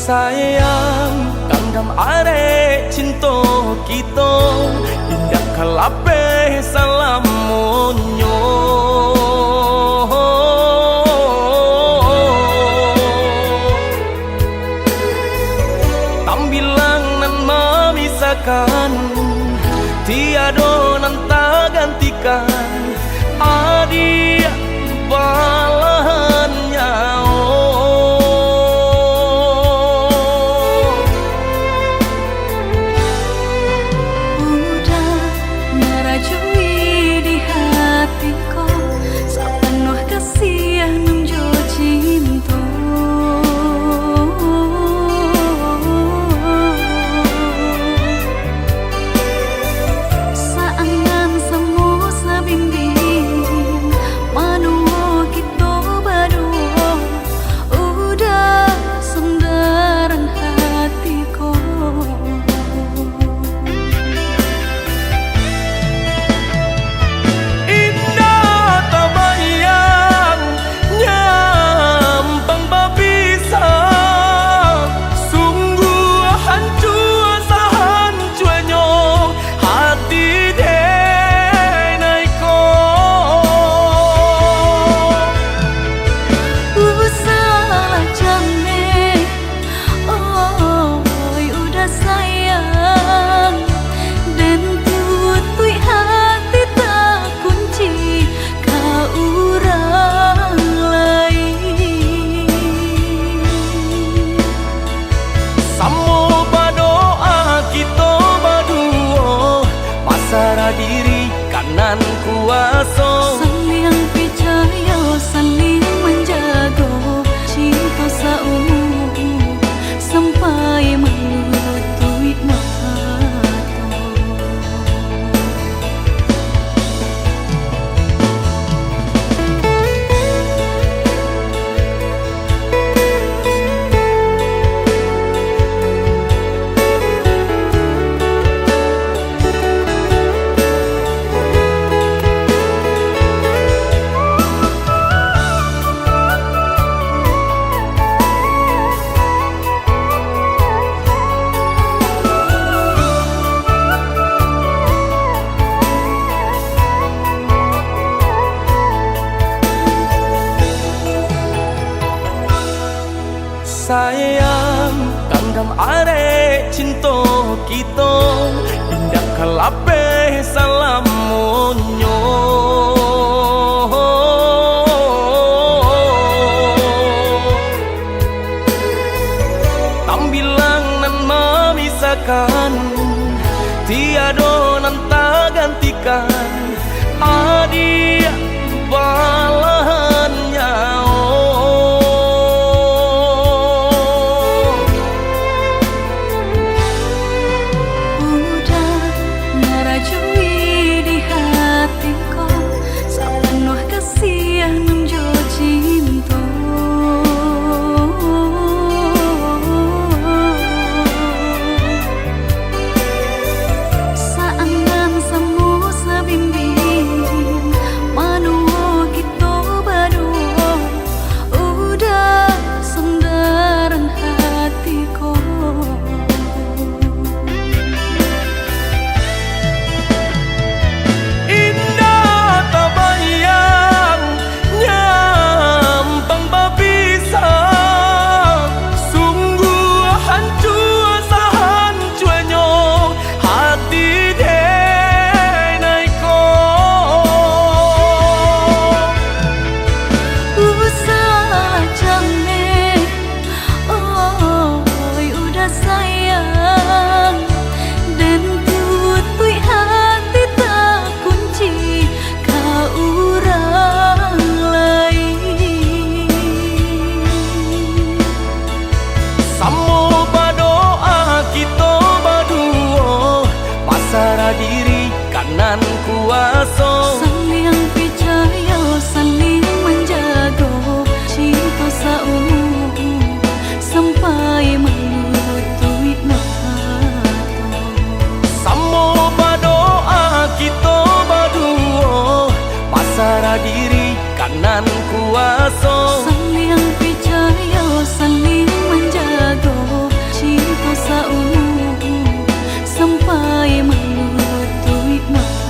Sayang kandam are cinta kita indah kalape salamunyo tambilang nan memisahkan tiada nan tak gantikan adia balahannya. Diri kanan kuasa saling percaya saling menjaga cinta seumur sampai menutup mata. Sayang kandam are cinta kita indah kalape salamunyo tambilang nan memisahkan tiada nan tak gantikan adia balahannya. Diri kanan kuasa saling percaya saling menjaga cinta seumur sampai menutup mata. Samo berdoa kita berdua pasrah diri kanan kuasa saling percaya saling menjaga saungu sampai melutui mata.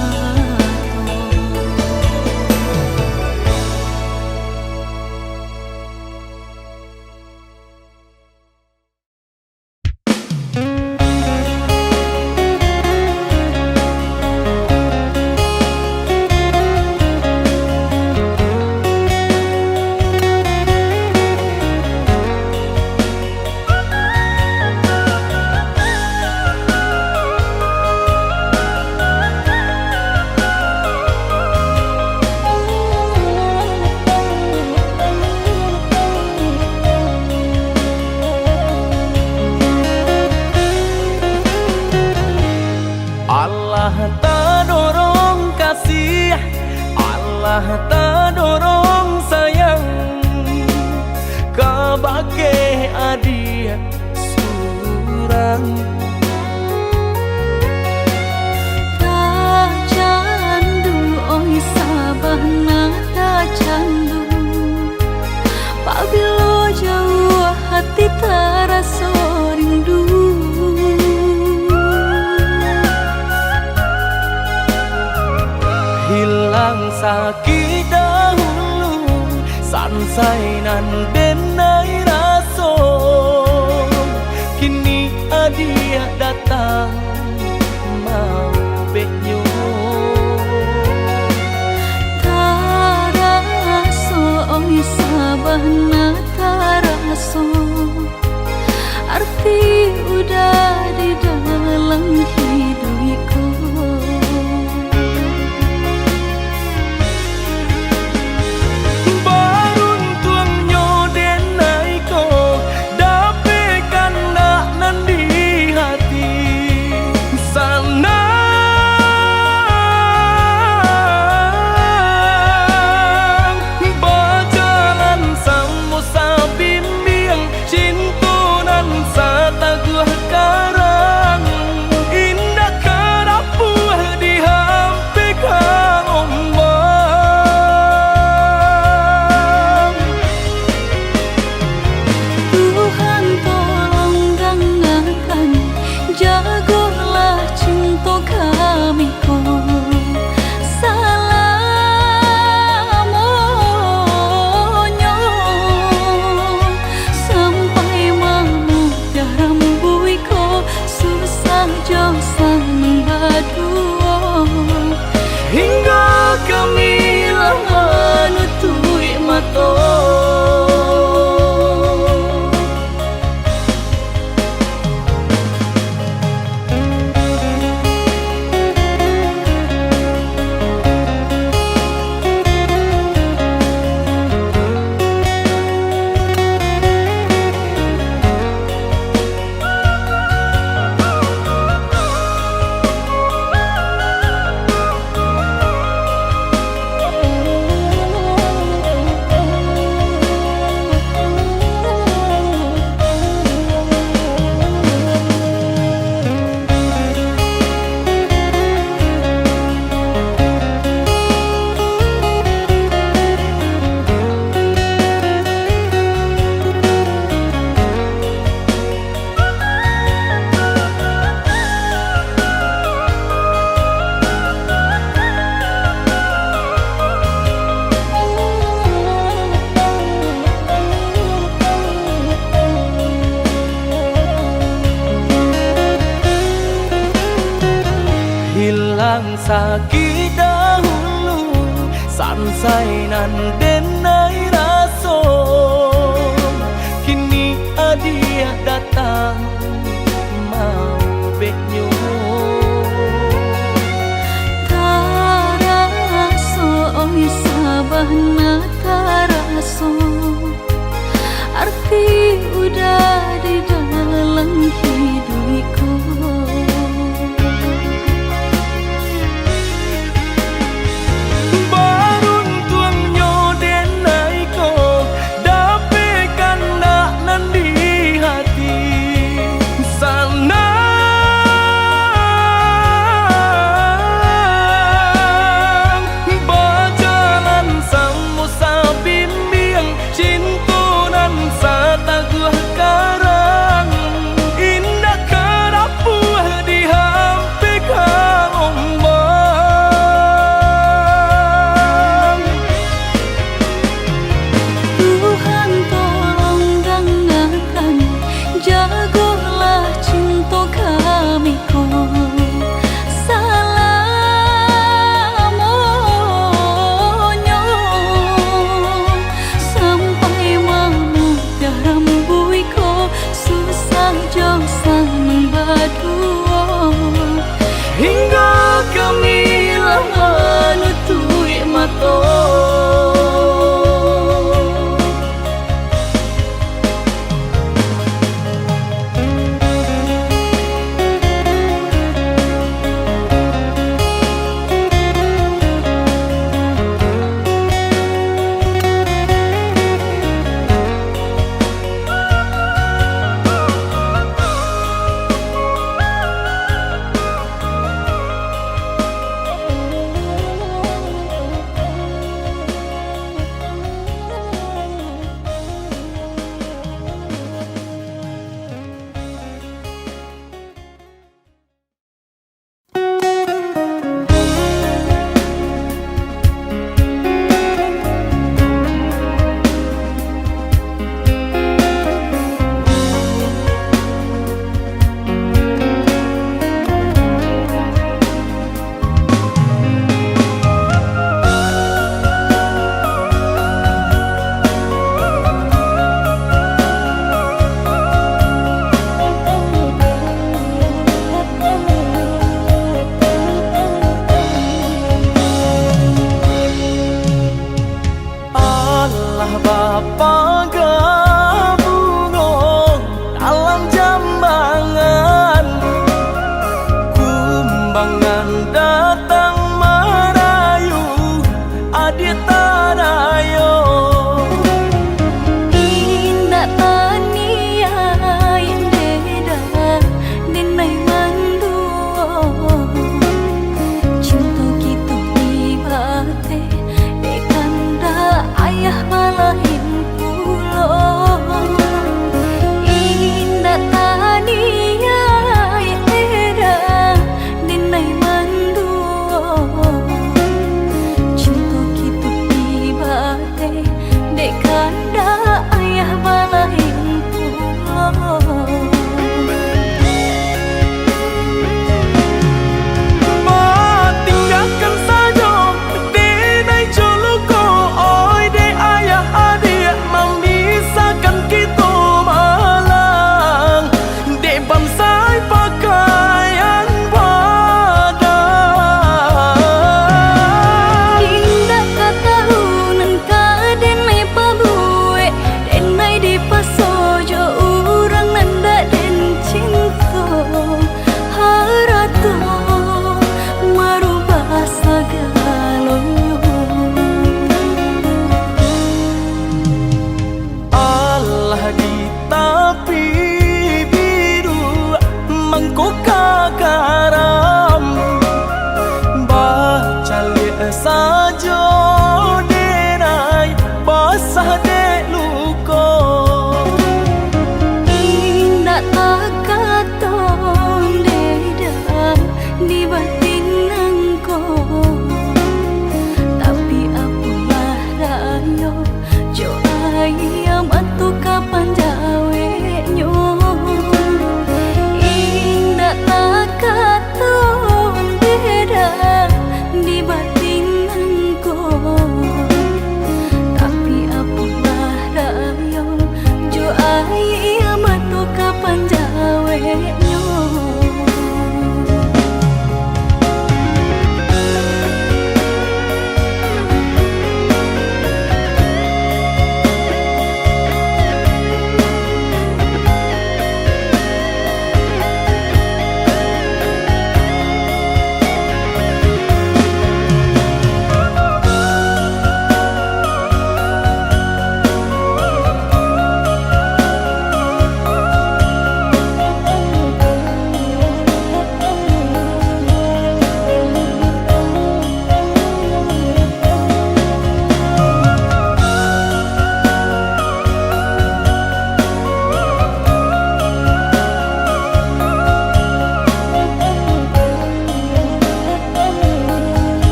Allah tak dorong kasih, Allah tak dorong sayang, kabake adia surang. Tak candu oi sabahna tak candu, pabilo jauh hati terasa rindu. Hilang sakit dahulu, sansainan denai raso, kini adia datang mau beknyo. Taraso oi sabahna taraso, arti udah di dalam hidupku. Hingga kami lama nutui mata. Hilang sakit dahulu, sansainan denai raso, kini adia datang mau beknyo. Taraso oi sabahna taraso, arti udah di dalam hidupku. Cinta nan sa taguh ka Bapa gabungan dalam jambangan, kumbangan datang merayu adik tadayo. Indah tania yang beda denai manduo, cinta kita ibate dekanda ayah balahinku.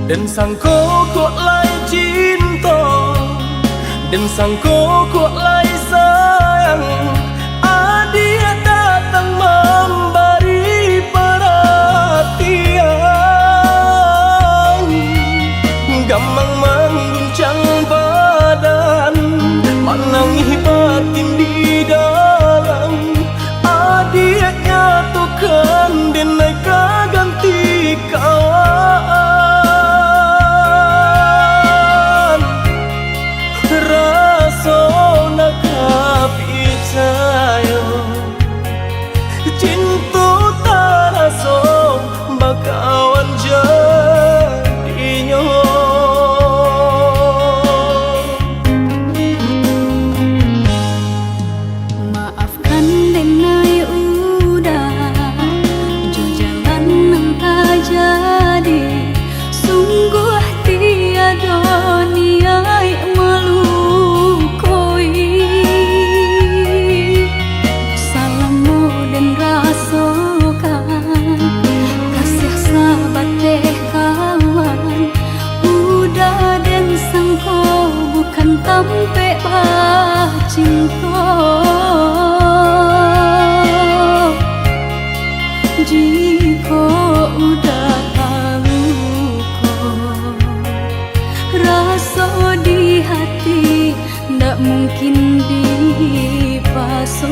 Dan sangko kok lai cinta, dan sangko kok lai sayang. Dia datang memberi perhatian, gampang mengguncang badan, menangis batin di dalam. Dia nyatukan denai ganti kawan. Rasa nak percaya cinta tak rasa bakawan jadinya. Maafkan denai udah jo jalan nang tak jadi. Sungguh tiada niat melukoi. Salamu dan rasakan kasih sahabat teh kawan. Udah dan sangko bukan tampe bah cinta. Jika udah tahu kok rasa di hati ndak mungkin dipasok.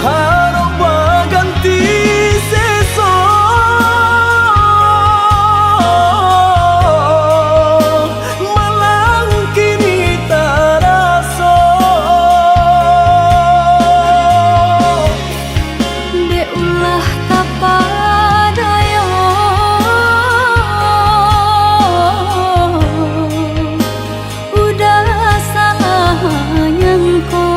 Harap ganti sesok, malang kini tak rasa. Dek ulah kapadaya, udah salah nyangko.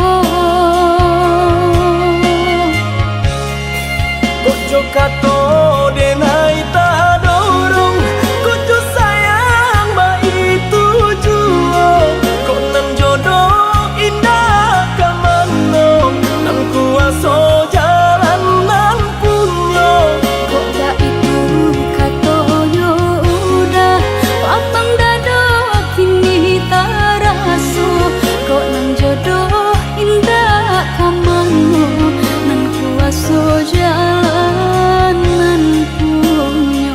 Kojo kato denai tak dorong, kojo sayang ba itu jua. Kok nan jodoh indah kamano, nan kuaso jalan nan punya. Kok dah itu katonya udah papang dado kini tak rasa. Kok nan jodoh indah kamano, nan kuaso jalan nan punya.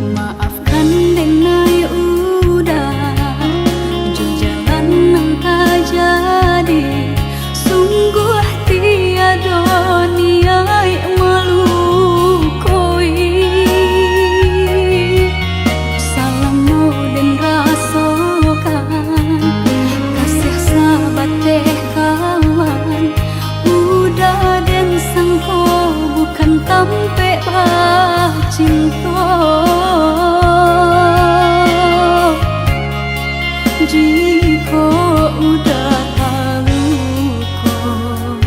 Maafkan denai udah jo jalan nang tak jadi. Sungguh tiada niat melukoi. Salamu dan rasakan kasih sahabat teh kawan. Udah dan sangko bukan tampe bah cinta. Jika udah tahu kok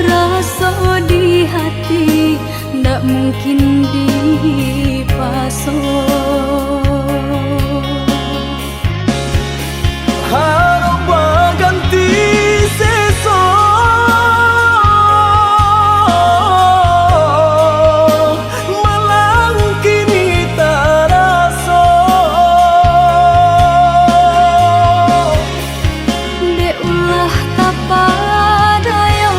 rasa di hati ndak mungkin dipasok. Harap ganti sesok, malang kini tak rasa. Dek ulah kapadaya,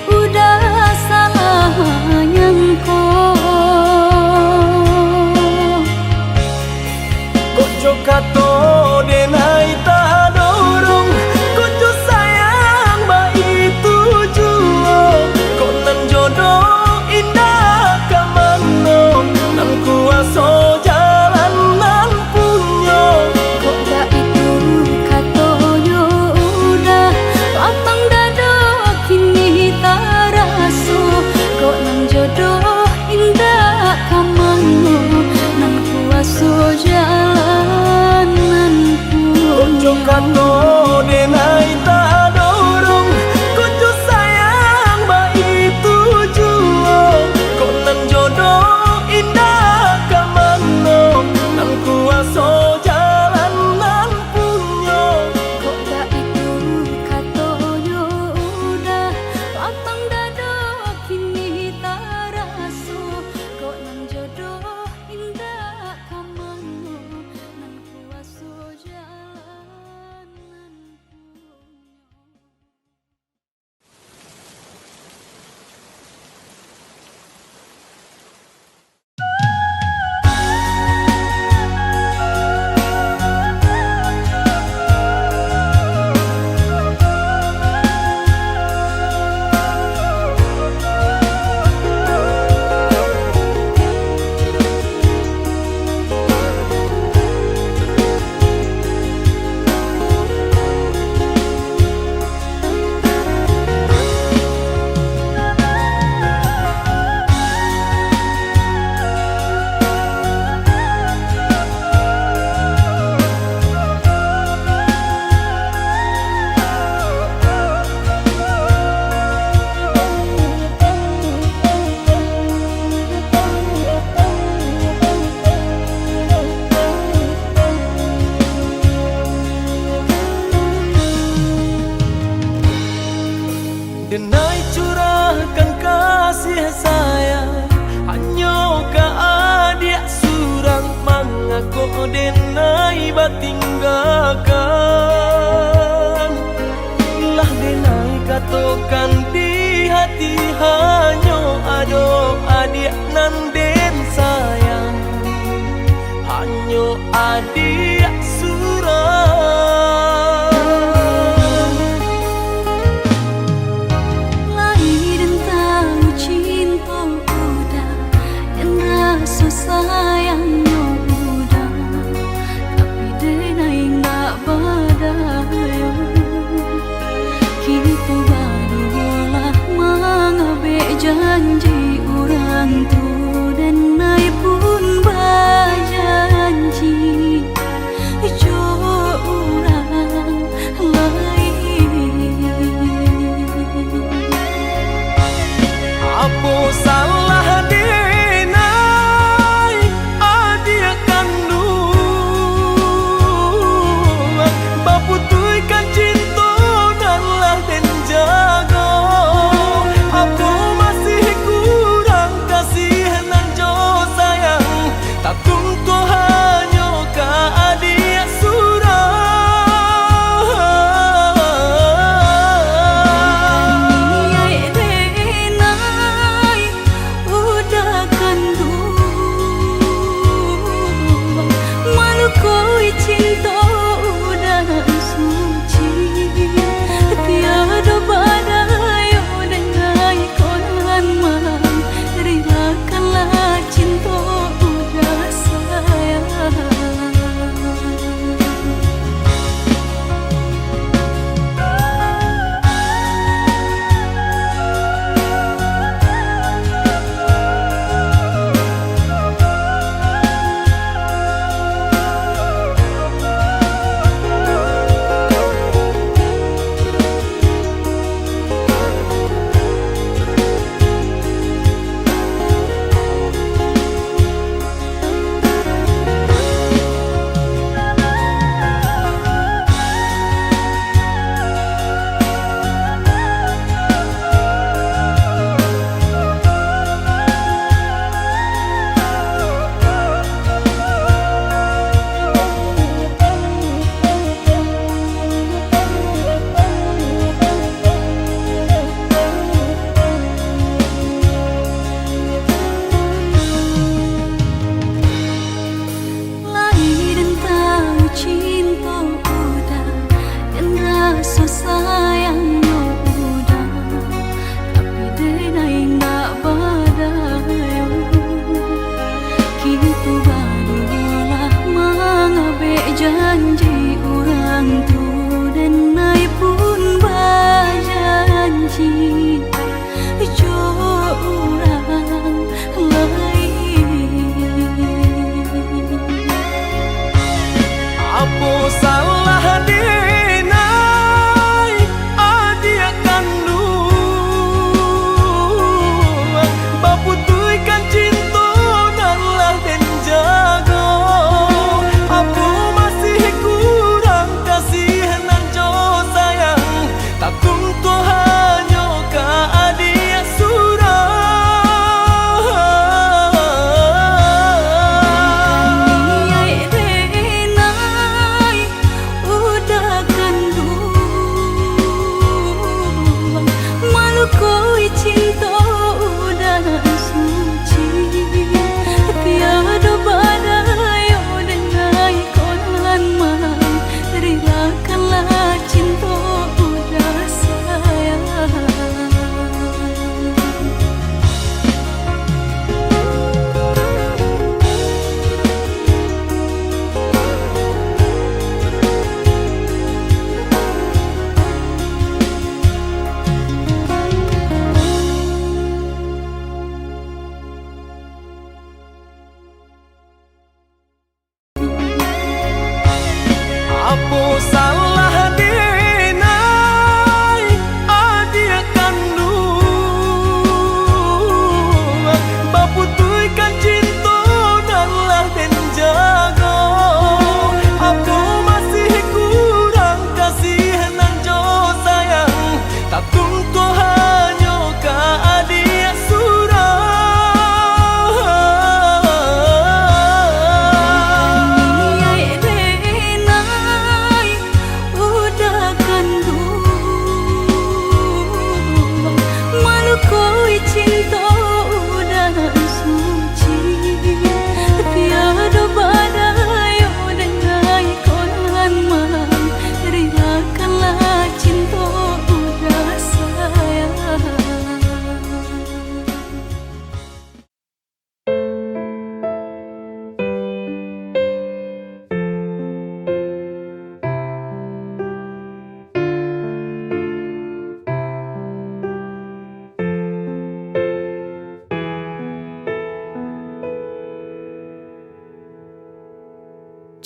udah kato denai tak dorong kucu sayang ba itu juo kok nan jodoh indah kamano nang kuaso jalan nan punyo kok tak itu katoyo udah lapang dado kini tak raso kok nan jodoh indah kamano nan kuaso jalan nan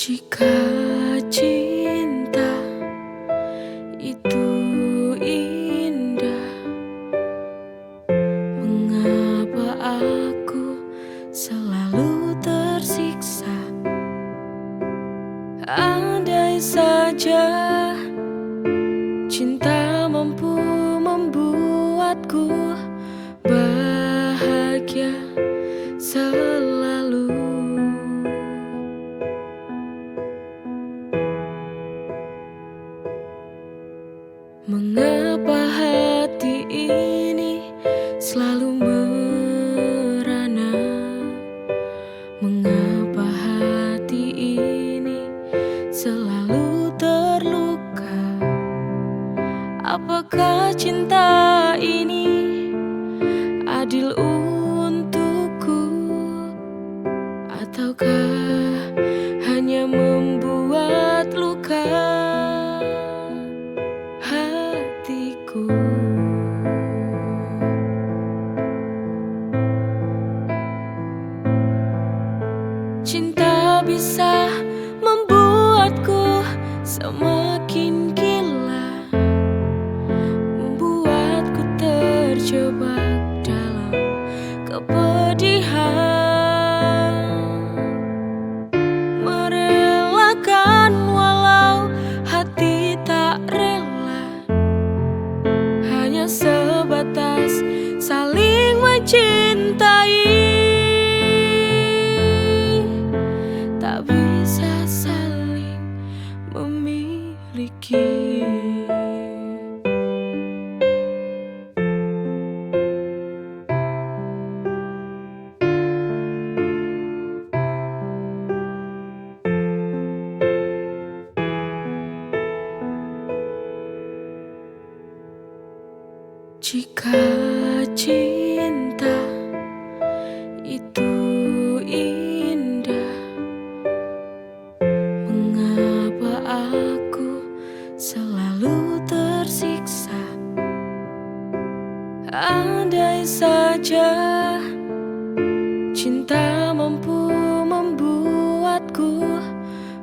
Jika cinta itu indah, mengapa aku selalu tersiksa? Andai saja cinta mampu membuatku bahagia selalu. Mengapa hati ini selalu merana? Mengapa hati ini selalu terluka? Apakah cinta ini adil untukku, ataukah hanya membuat luka hatiku? Cinta bisa membuatku semakin gila, membuatku terjebak dalam kepedihan, merelakan walau hati tak rela, hanya sebatas saling mencintai, tak bisa saling memiliki. Jika cinta itu indah, mengapa aku selalu tersiksa? Andai saja cinta mampu membuatku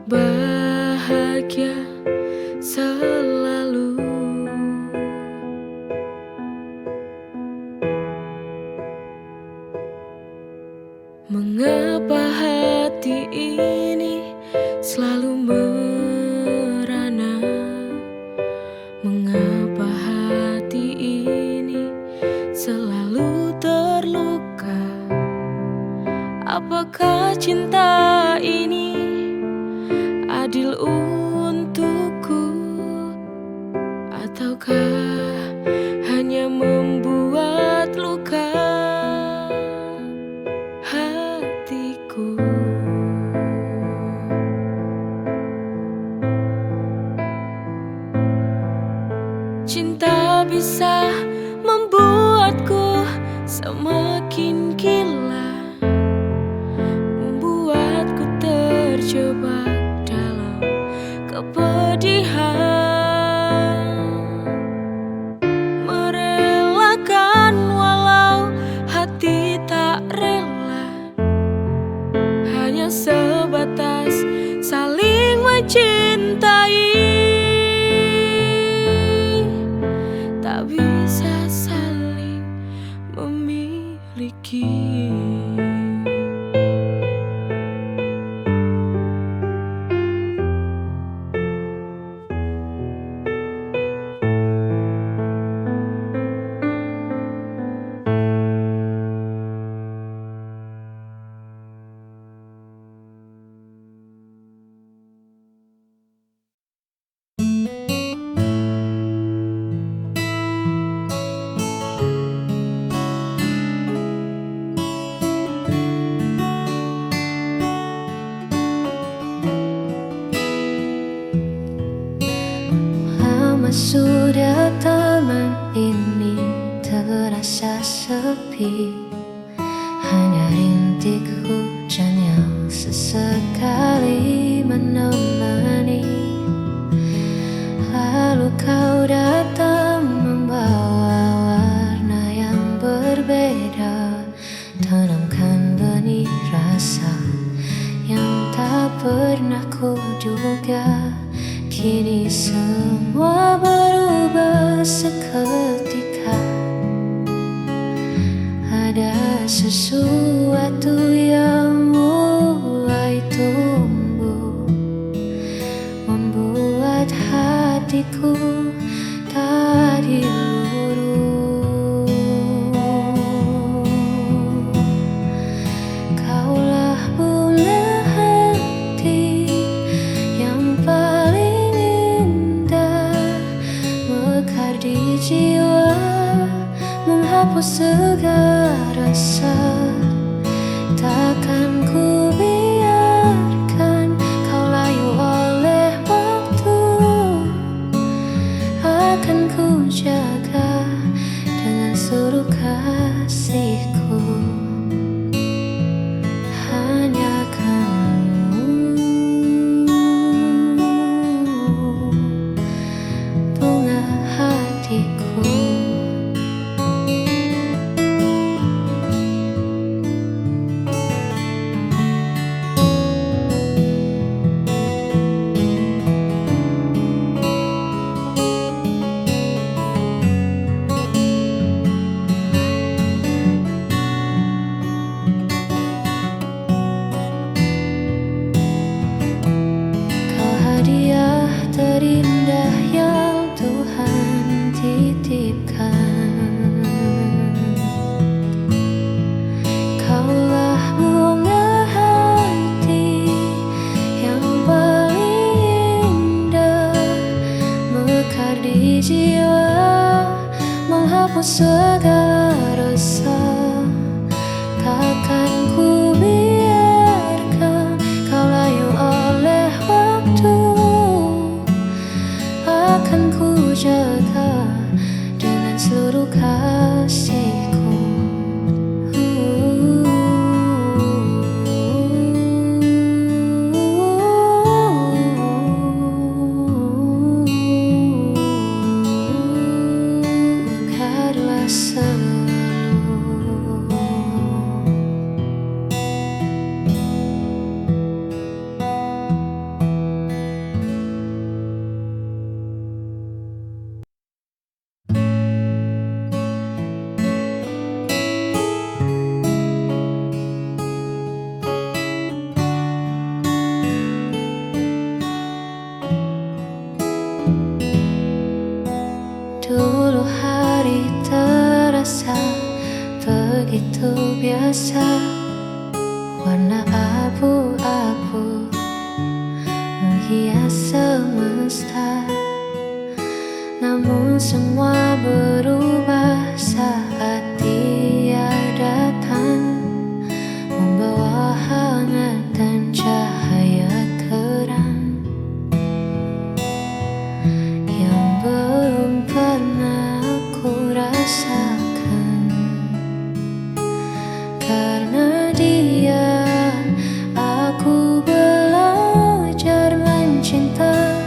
bahagia selalu. Mengapa hati ini selalu merana? Mengapa hati ini selalu terluka? Apakah cinta ini adil untukku, ataukah hanya membuat luka hatiku? Cinta bisa membuatku semakin gila, membuatku terjebak dalam kepedihan, merelakan walau hati tak rela, hanya sebatas saling mencintai, tak bisa saling memiliki. Sudah taman ini terasa sepi, hanya rintik hujan yang sesekali menemani. Lalu kau datang membawa warna yang berbeda, tanamkan benih rasa yang tak pernah ku ada sesuatu yang mulai tumbuh, membuat hatiku tadi luruh. Kaulah bunga hati yang paling indah, mekar di jiwa, menghapus segala rasa. Takkan ku biarkan kau layu oleh waktu, akan ku jaga dengan seluruh kasihku. Hanya kamu, bunga hatiku. Kau hadiah terindah yang Tuhan titipkan. Kaulah bunga hati yang paling indah, mekar di jiwa, menghapus segala rasa. Takkan ku biarkan kau layu oleh waktu, akan ku jaga dengan seluruh kasihku. Mekarlah selalu. Dulu hari terasa begitu biasa, warna abu-abu menghias semesta. Namun semua berubah saat Dia datang, membawa hangat dan cahaya terang yang belum pernah aku rasakan. Karena Dia, aku belajar mencinta,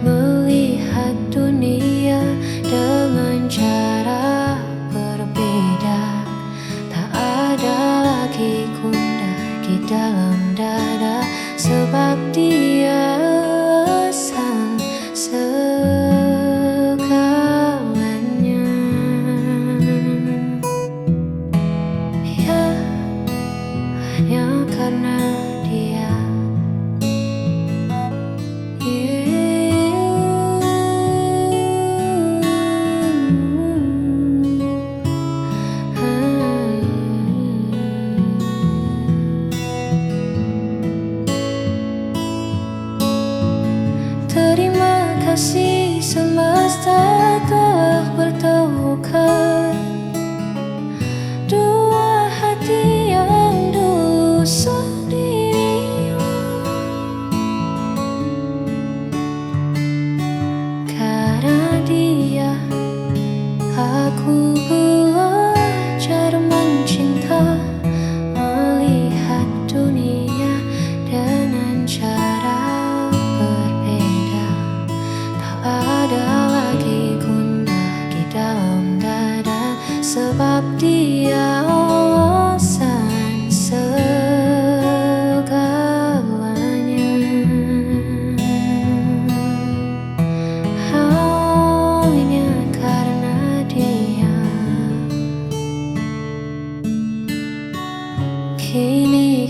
melihat dunia dengan cara berbeda. Tak ada lagi gundah di dalam dada, sebab Dia sang segalanya. Ya,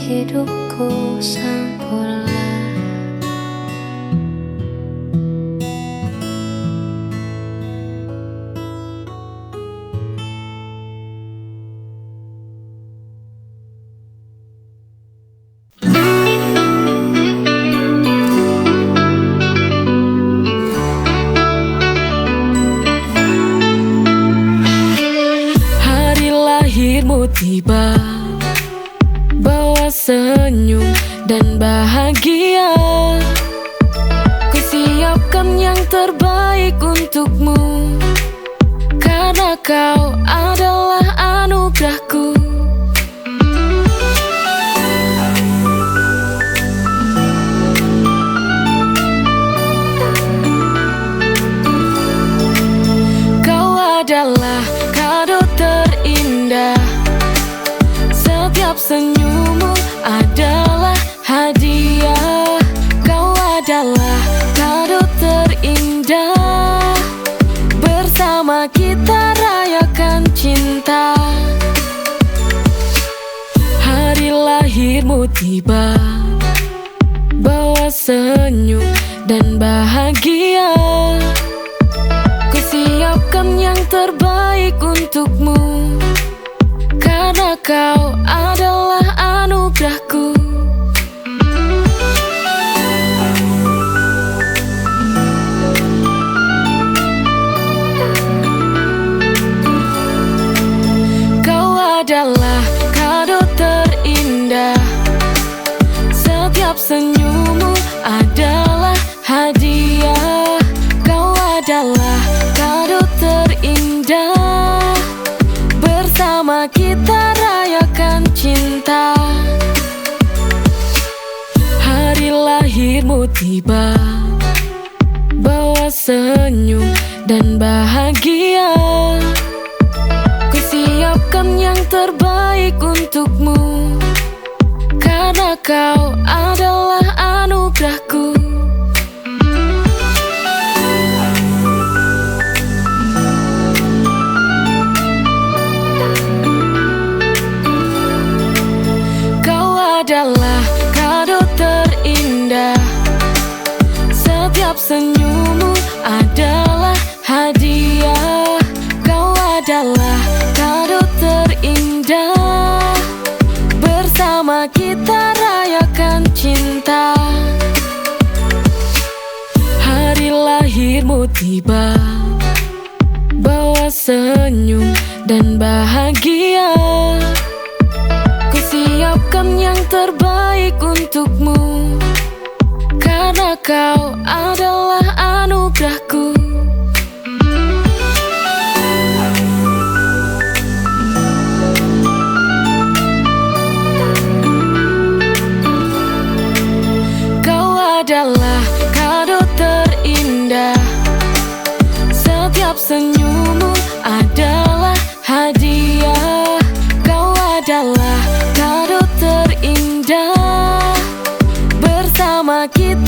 hidupku sempurna. Hari lahirmu tiba, bawa senyum dan bahagia. Kusiapkan yang terbaik untukmu, karena kau adalah anugerahku. Kau adalah kado terindah, setiap senyummu adalah hadiah. Kau adalah kado terindah, bersama kita rayakan cinta. Hari lahirmu tiba, bawa senyum dan bahagia. Kusiapkan yang terbaik untukmu, karena kau adalah anugerahku. Kau adalah kado terindah, setiap senyummu adalah hadiah. Kau adalah kado terindah, bersama kita rayakan cinta. Hari lahirmu tiba, bawa senyum dan bahagia. Kusiapkan yang terbaik untukmu, karena kau adalah anugerahku. Kau adalah kado terindah, setiap senyummu adalah hadiah. Kau adalah kado terindah, bersama kita rayakan cinta. Hari lahirmu tiba, bawa senyum dan bahagia. Kusiapkan yang terbaik untukmu, karena kau adalah anugerahku. Kau adalah kado terindah, setiap senyummu adalah hadiah. Kau adalah kado terindah, bersama kita